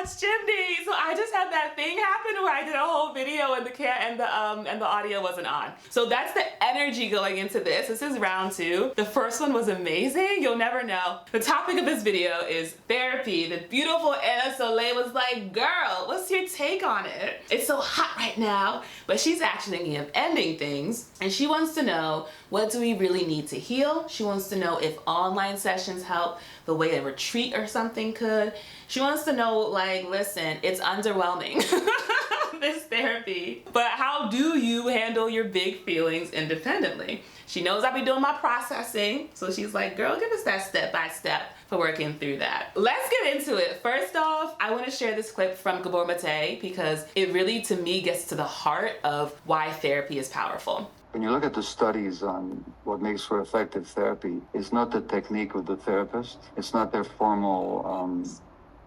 gosh, Chimney! So I just had that thing happen where I did a whole video and the audio wasn't on. So that's the energy going into this. This is round 2. The first one was amazing. You'll never know. The topic of this video is therapy. The beautiful Anna Soleil was like, girl, what's your take on it? It's so hot right now, but she's actually thinking of ending things, and she wants to know, what do we really need to heal? She wants to know if online sessions help the way a retreat or something could. She wants to know, like, listen, it's underwhelming, this therapy, but how do you handle your big feelings independently? She knows I be doing my processing, so she's like, girl, give us that step-by-step for working through that. Let's get into it. First off, I want to share this clip from Gabor Mate because it really, to me, gets to the heart of why therapy is powerful. When you look at the studies on what makes for effective therapy, it's not the technique of the therapist, it's not their formal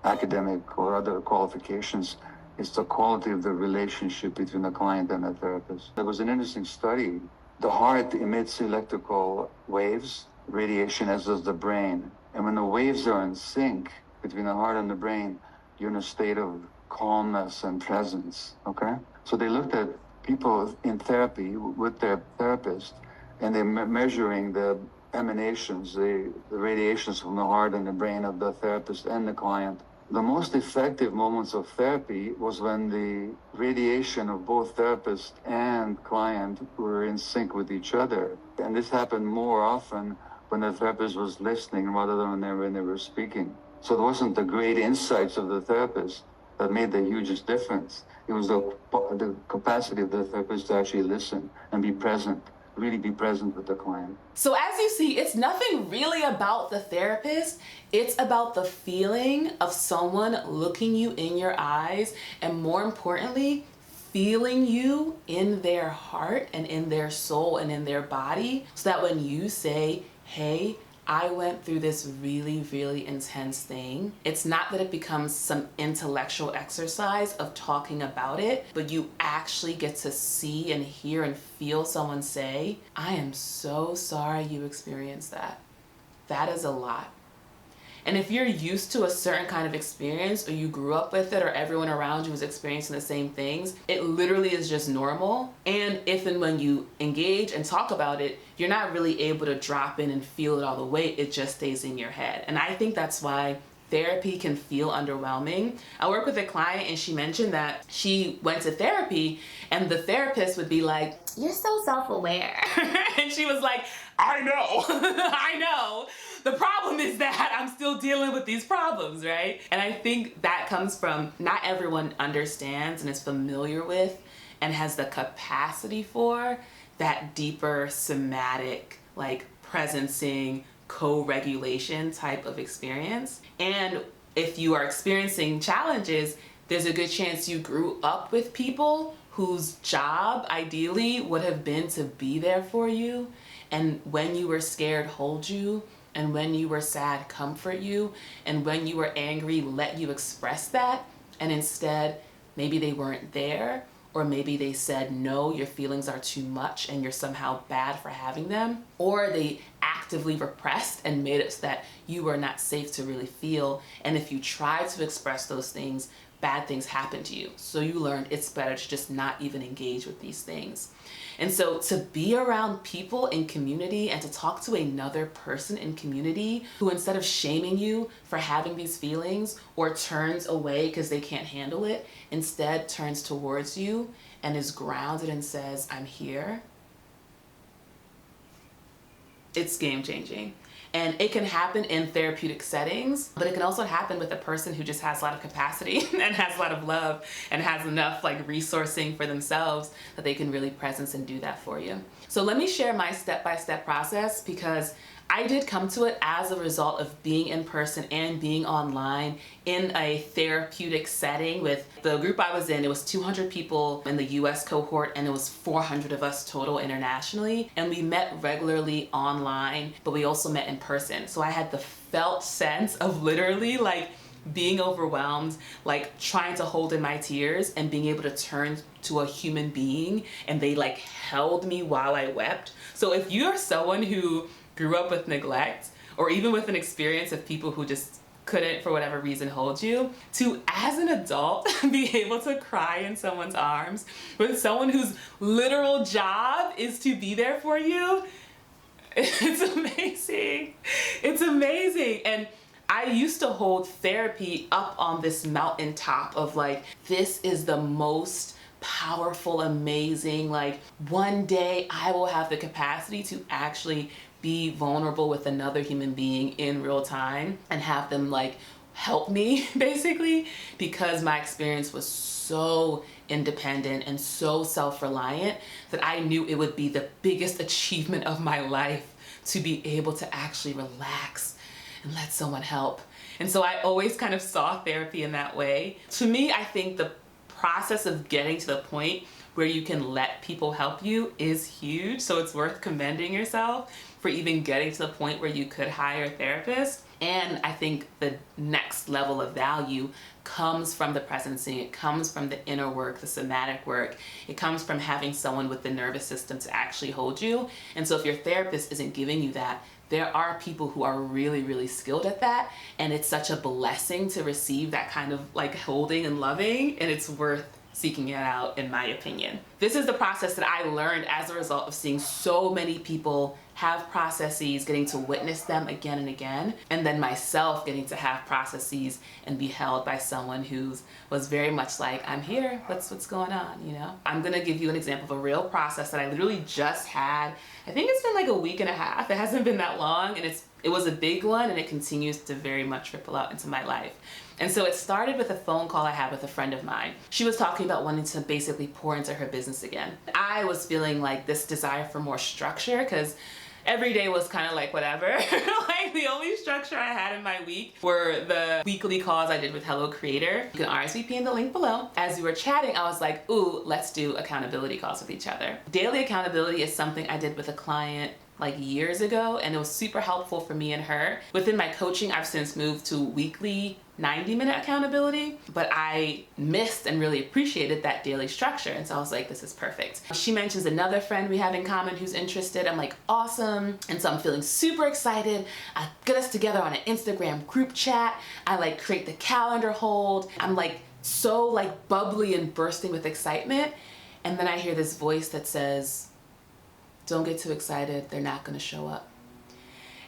academic or other qualifications, it's the quality of the relationship between the client and the therapist. There was an interesting study. The heart emits electrical waves, radiation, as does the brain. And when the waves are in sync between the heart and the brain, you're in a state of calmness and presence, okay? So they looked at people in therapy with their therapist, and they're measuring the emanations, the radiations from the heart and the brain of the therapist and the client. The most effective moments of therapy was when the radiation of both therapist and client were in sync with each other. And this happened more often when the therapist was listening rather than when they were speaking. So it wasn't the great insights of the therapist that made the hugest difference. It was the capacity of the therapist to actually listen and be present, really be present with the client. So as you see, it's nothing really about the therapist. It's about the feeling of someone looking you in your eyes, and more importantly, feeling you in their heart and in their soul and in their body, so that when you say, hey, I went through this really, really intense thing, it's not that it becomes some intellectual exercise of talking about it, but you actually get to see and hear and feel someone say, I am so sorry you experienced that. That is a lot. And if you're used to a certain kind of experience, or you grew up with it, or everyone around you was experiencing the same things, it literally is just normal. And if and when you engage and talk about it, you're not really able to drop in and feel it all the way. It just stays in your head. And I think that's why therapy can feel underwhelming. I work with a client, and she mentioned that she went to therapy and the therapist would be like, you're so self-aware. And she was like, I know, I know. The problem is that I'm still dealing with these problems, right? And I think that comes from not everyone understands and is familiar with and has the capacity for that deeper somatic, like presencing, co-regulation type of experience. And if you are experiencing challenges, there's a good chance you grew up with people whose job ideally would have been to be there for you, and when you were scared, hold you, and when you were sad, comfort you, and when you were angry, let you express that. And instead, maybe they weren't there, or maybe they said, no, your feelings are too much and you're somehow bad for having them, or they actively repressed and made it so that you were not safe to really feel. And if you tried to express those things, bad things happened to you. So you learned it's better to just not even engage with these things. And so to be around people in community and to talk to another person in community who, instead of shaming you for having these feelings or turns away because they can't handle it, instead turns towards you and is grounded and says, I'm here, it's game changing. And it can happen in therapeutic settings, but it can also happen with a person who just has a lot of capacity and has a lot of love and has enough like resourcing for themselves that they can really presence and do that for you. So let me share my step-by-step process, because I did come to it as a result of being in person and being online in a therapeutic setting with the group I was in. It was 200 people in the US cohort, and it was 400 of us total internationally. And we met regularly online, but we also met in person. So I had the felt sense of literally like being overwhelmed, like trying to hold in my tears and being able to turn to a human being, and they like held me while I wept. So if you're someone who grew up with neglect, or even with an experience of people who just couldn't, for whatever reason, hold you, to, as an adult, be able to cry in someone's arms with someone whose literal job is to be there for you. It's amazing. It's amazing. And I used to hold therapy up on this mountaintop of like, this is the most powerful, amazing, like one day I will have the capacity to actually be vulnerable with another human being in real time and have them like help me basically, because my experience was so independent and so self-reliant that I knew it would be the biggest achievement of my life to be able to actually relax and let someone help. And so I always kind of saw therapy in that way. To me, I think the process of getting to the point where you can let people help you is huge. So it's worth commending yourself for even getting to the point where you could hire a therapist. And I think the next level of value comes from the presencing. It comes from the inner work, the somatic work. It comes from having someone with the nervous system to actually hold you. And so if your therapist isn't giving you that, there are people who are really, really skilled at that. And it's such a blessing to receive that kind of like holding and loving, and it's worth seeking it out, in my opinion. This is the process that I learned as a result of seeing so many people have processes, getting to witness them again and again, and then myself getting to have processes and be held by someone who was very much like, I'm here, what's going on, you know? I'm gonna give you an example of a real process that I literally just had. I think it's been like a week and a half. It hasn't been that long, and it was a big one, and it continues to very much ripple out into my life. And so it started with a phone call I had with a friend of mine. She was talking about wanting to basically pour into her business again. I was feeling like this desire for more structure because every day was kind of like whatever. Like the only structure I had in my week were the weekly calls I did with Hello Creator. You can RSVP in the link below. As we were chatting, I was like, ooh, let's do accountability calls with each other. Daily accountability is something I did with a client like years ago, and it was super helpful for me and her. Within my coaching, I've since moved to weekly 90-minute accountability, but I missed and really appreciated that daily structure. And so I was like, this is perfect. She mentions another friend we have in common who's interested. I'm like, awesome. And so I'm feeling super excited. I get us together on an Instagram group chat. I like create the calendar hold. I'm like so like bubbly and bursting with excitement. And then I hear this voice that says, don't get too excited, they're not gonna show up.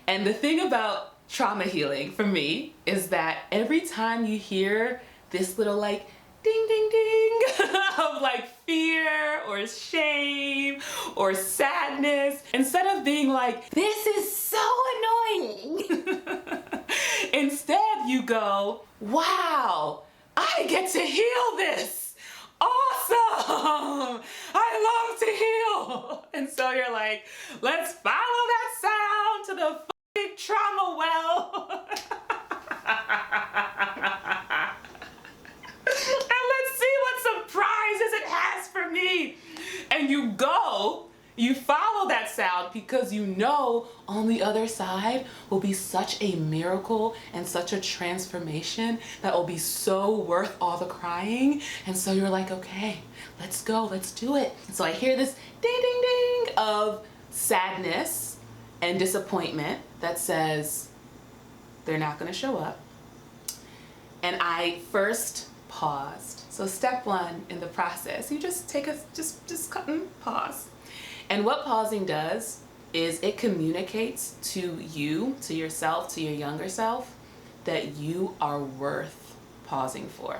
And the thing about trauma healing for me is that every time you hear this little like ding ding ding of like fear or shame or sadness, instead of being like, this is so annoying, instead you go, wow, I get to heal this. Awesome! I love to heal! And so you're like, let's follow that sound to the fucking trauma well. And let's see what surprises it has for me. And you follow that sound because you know on the other side will be such a miracle and such a transformation that will be so worth all the crying. And so you're like, okay, let's go, let's do it. And so I hear this ding, ding, ding of sadness and disappointment that says they're not gonna show up. And I first paused. So step one in the process, you just take a, just pause. And what pausing does is it communicates to you, to yourself, to your younger self, that you are worth pausing for.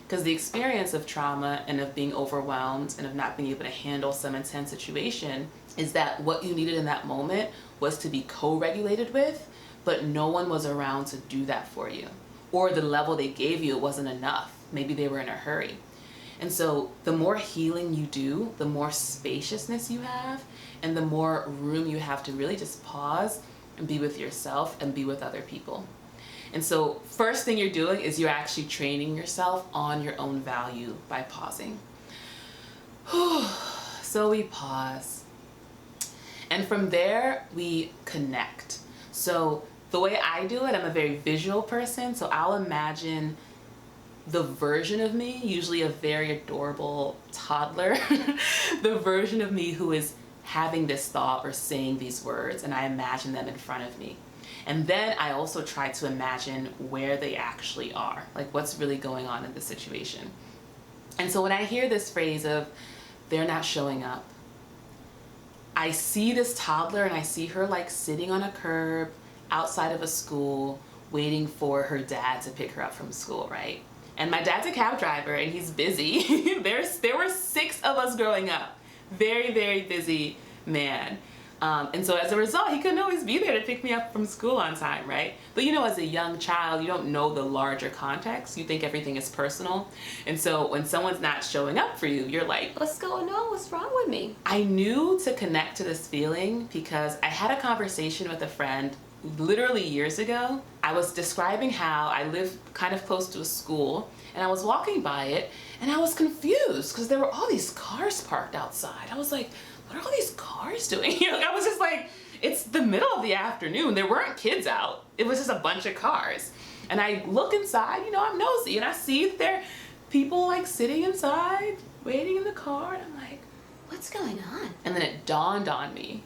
Because the experience of trauma and of being overwhelmed and of not being able to handle some intense situation is that what you needed in that moment was to be co-regulated with, but no one was around to do that for you. Or the level they gave you, it wasn't enough. Maybe they were in a hurry. And so the more healing you do, the more spaciousness you have, and the more room you have to really just pause and be with yourself and be with other people. And so first thing you're doing is you're actually training yourself on your own value by pausing. So we pause. And from there, we connect. So the way I do it, I'm a very visual person, so I'll imagine the version of me, usually a very adorable toddler, the version of me who is having this thought or saying these words, and I imagine them in front of me. And then I also try to imagine where they actually are, like what's really going on in the situation. And so when I hear this phrase of they're not showing up, I see this toddler and I see her like sitting on a curb outside of a school waiting for her dad to pick her up from school, right? And my dad's a cab driver and he's busy. There were 6 of us growing up. Very, very busy man. And so as a result, he couldn't always be there to pick me up from school on time, right? But you know, as a young child, you don't know the larger context. You think everything is personal. And so when someone's not showing up for you, you're like, what's going on? What's wrong with me? I knew to connect to this feeling because I had a conversation with a friend literally years ago. I was describing how I live kind of close to a school and I was walking by it and I was confused because there were all these cars parked outside. I was like, what are all these cars doing here? Like, I was just like, it's the middle of the afternoon. There weren't kids out. It was just a bunch of cars. And I look inside, you know, I'm nosy, and I see there people like sitting inside, waiting in the car, and I'm like, what's going on? And then it dawned on me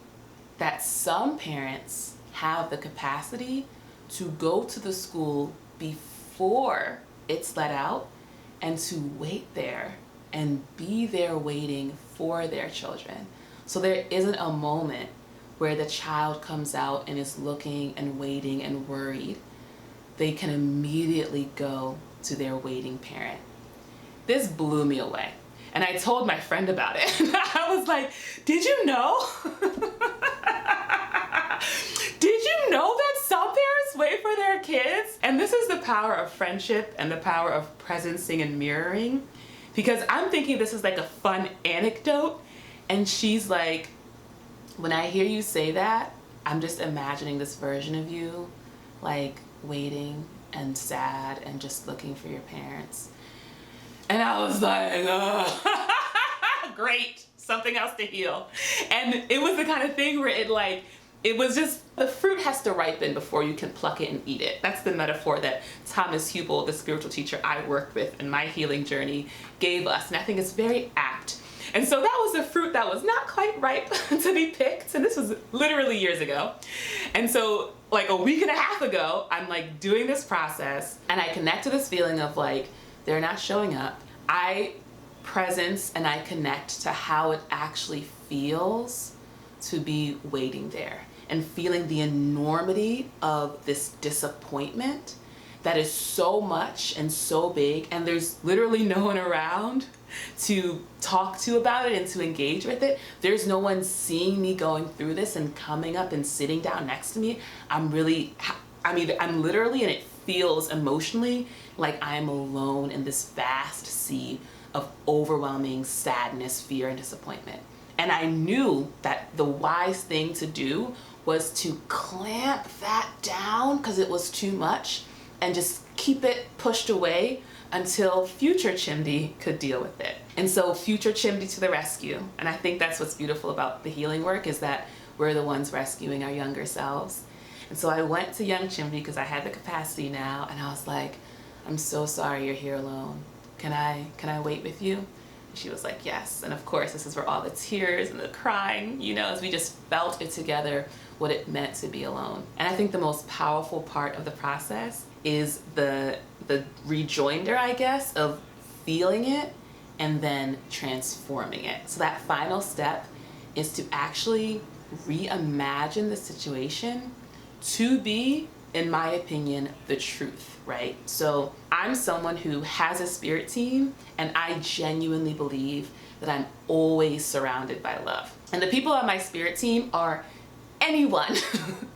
that some parents have the capacity to go to the school before it's let out and to wait there and be there waiting for their children. So there isn't a moment where the child comes out and is looking and waiting and worried. They can immediately go to their waiting parent. This blew me away. And I told my friend about it. I was like, did you know? Did you know that some parents wait for their kids? And this is the power of friendship and the power of presencing and mirroring. Because I'm thinking this is like a fun anecdote. And she's like, when I hear you say that, I'm just imagining this version of you, like waiting and sad and just looking for your parents. And I was like, great, something else to heal. And it was the kind of thing where it was just, the fruit has to ripen before you can pluck it and eat it. That's the metaphor that Thomas Hubel, the spiritual teacher I worked with in my healing journey, gave us. And I think it's very apt. And so that was the fruit that was not quite ripe to be picked. And this was literally years ago. And so like a week and a half ago, I'm like doing this process and I connect to this feeling of like, they're not showing up. I presence and I connect to how it actually feels to be waiting there and feeling the enormity of this disappointment that is so much and so big, and there's literally no one around to talk to about it and to engage with it. There's no one seeing me going through this and coming up and sitting down next to me. I'm literally, and it feels emotionally like I'm alone in this vast sea of overwhelming sadness, fear, and disappointment. And I knew that the wise thing to do was to clamp that down because it was too much and just keep it pushed away until future Chimdi could deal with it. And so future Chimdi to the rescue. And I think that's what's beautiful about the healing work is that we're the ones rescuing our younger selves. And so I went to young Chimdi because I had the capacity now, and I was like, I'm so sorry you're here alone. Can I wait with you? And she was like, yes. And of course, this is where all the tears and the crying, you know, as we just felt it together, what it meant to be alone. And I think the most powerful part of the process is the rejoinder, I guess, of feeling it and then transforming it. So that final step is to actually reimagine the situation to be, in my opinion, the truth, right? So I'm someone who has a spirit team, and I genuinely believe that I'm always surrounded by love. And the people on my spirit team are anyone,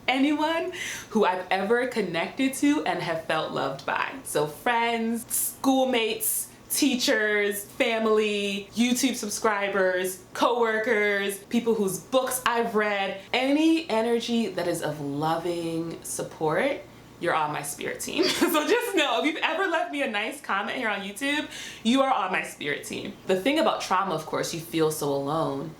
anyone who I've ever connected to and have felt loved by. So friends, schoolmates, teachers, family, YouTube subscribers, coworkers, people whose books I've read, any energy that is of loving support, you're on my spirit team. So just know, if you've ever left me a nice comment here on YouTube, you are on my spirit team. The thing about trauma, of course, you feel so alone.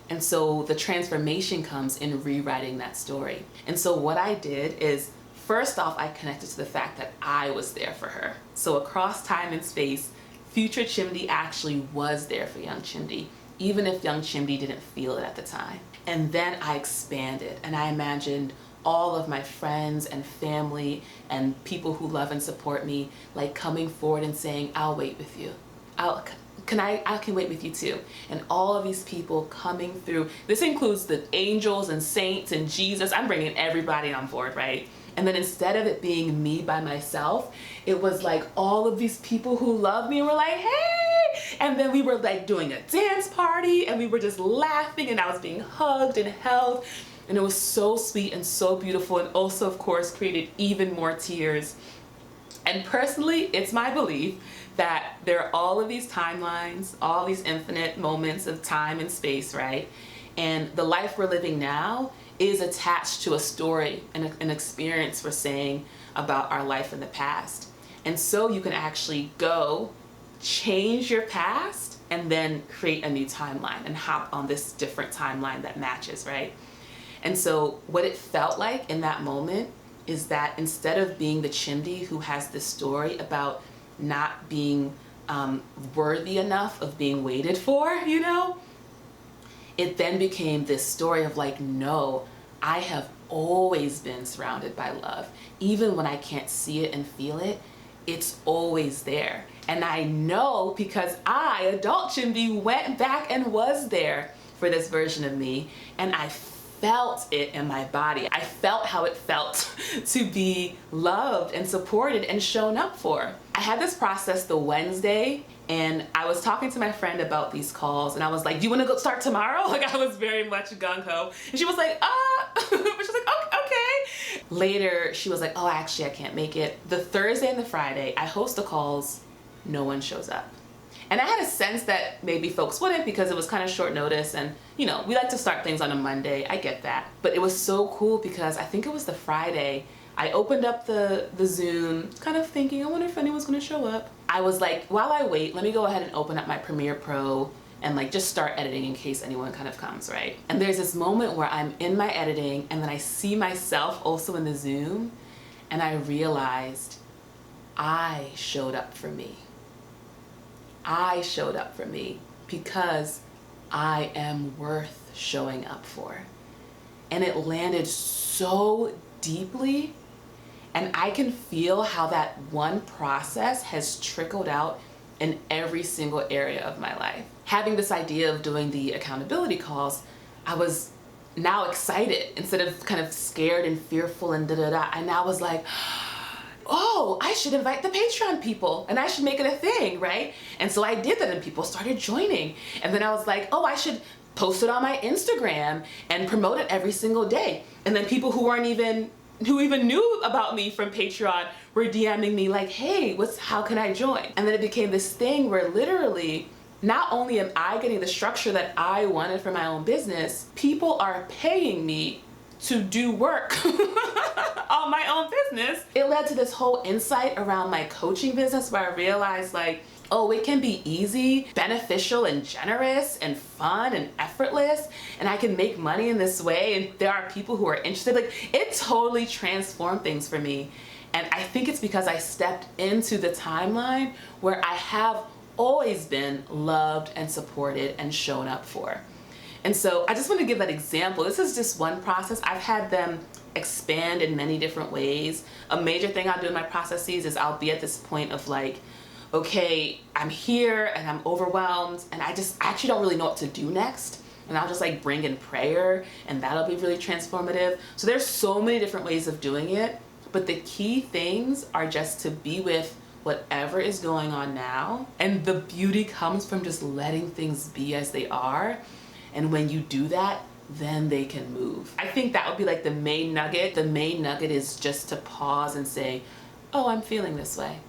And so the transformation comes in rewriting that story. And so what I did is, first off, I connected to the fact that I was there for her. So across time and space, future Chimdi actually was there for young Chimdi, even if young Chimdi didn't feel it at the time. And then I expanded and I imagined all of my friends and family and people who love and support me, like coming forward and saying, I'll wait with you. I can wait with you too. And all of these people coming through. This includes the angels and saints and Jesus. I'm bringing everybody on board, right? And then instead of it being me by myself, it was like all of these people who love me and were like, hey! And then we were like doing a dance party and we were just laughing and I was being hugged and held. And it was so sweet and so beautiful, and also, of course, created even more tears. And personally, it's my belief that there are all of these timelines, all these infinite moments of time and space, right? And the life we're living now is attached to a story and an experience we're saying about our life in the past. And so you can actually go change your past and then create a new timeline and hop on this different timeline that matches, right? And so what it felt like in that moment is that instead of being the Chimdi who has this story about not being worthy enough of being waited for, you know, it then became this story of like, no, I have always been surrounded by love. Even when I can't see it and feel it, it's always there. And I know because I, adult Chimdi, went back and was there for this version of me, and I felt it in my body. I felt how it felt to be loved and supported and shown up for. I had this process the Wednesday, and I was talking to my friend about these calls, and I was like, do you want to go start tomorrow? Like, I was very much gung-ho. And she was like, but she was like, oh, okay. Later, she was like, oh, actually, I can't make it. The Thursday and the Friday, I host the calls, no one shows up. And I had a sense that maybe folks wouldn't because it was kind of short notice, and you know, we like to start things on a Monday, I get that. But it was so cool because I think it was the Friday, I opened up the Zoom, kind of thinking, I wonder if anyone's gonna show up. I was like, while I wait, let me go ahead and open up my Premiere Pro and like just start editing in case anyone kind of comes, right? And there's this moment where I'm in my editing and then I see myself also in the Zoom, and I realized I showed up for me. I showed up for me because I am worth showing up for. And it landed so deeply, and I can feel how that one process has trickled out in every single area of my life. Having this idea of doing the accountability calls, I was now excited instead of kind of scared and fearful and da-da-da. I now was like, oh, I should invite the Patreon people and I should make it a thing, right? And so I did that and people started joining. And then I was like, oh, I should post it on my Instagram and promote it every single day. And then people who even knew about me from Patreon were DMing me like, hey, how can I join? And then it became this thing where literally, not only am I getting the structure that I wanted for my own business, people are paying me to do work on my own business. It led to this whole insight around my coaching business where I realized like, oh, it can be easy, beneficial, and generous, and fun, and effortless, and I can make money in this way, and there are people who are interested. Like, it totally transformed things for me. And I think it's because I stepped into the timeline where I have always been loved and supported and shown up for. And so I just want to give that example. This is just one process. I've had them expand in many different ways. A major thing I'll do in my processes is I'll be at this point of like, okay, I'm here and I'm overwhelmed and I actually don't really know what to do next. And I'll just like bring in prayer and that'll be really transformative. So there's so many different ways of doing it, but the key things are just to be with whatever is going on now. And the beauty comes from just letting things be as they are. And when you do that, then they can move. I think that would be like the main nugget. The main nugget is just to pause and say, oh, I'm feeling this way.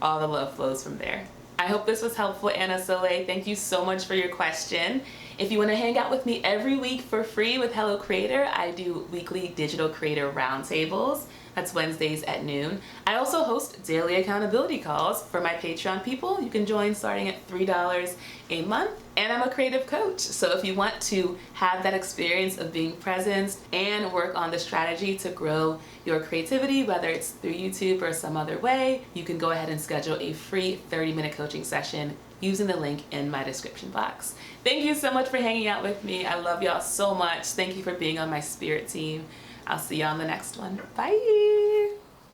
All the love flows from there. I hope this was helpful, Anna Soleil. Thank you so much for your question. If you want to hang out with me every week for free with Hello Creator, I do weekly digital creator roundtables. That's Wednesdays at noon. I also host daily accountability calls for my Patreon people. You can join starting at $3 a month. And I'm a creative coach. So if you want to have that experience of being present and work on the strategy to grow your creativity, whether it's through YouTube or some other way, you can go ahead and schedule a free 30-minute coaching session using the link in my description box. Thank you so much for hanging out with me. I love y'all so much. Thank you for being on my spirit team. I'll see you on the next one. Bye.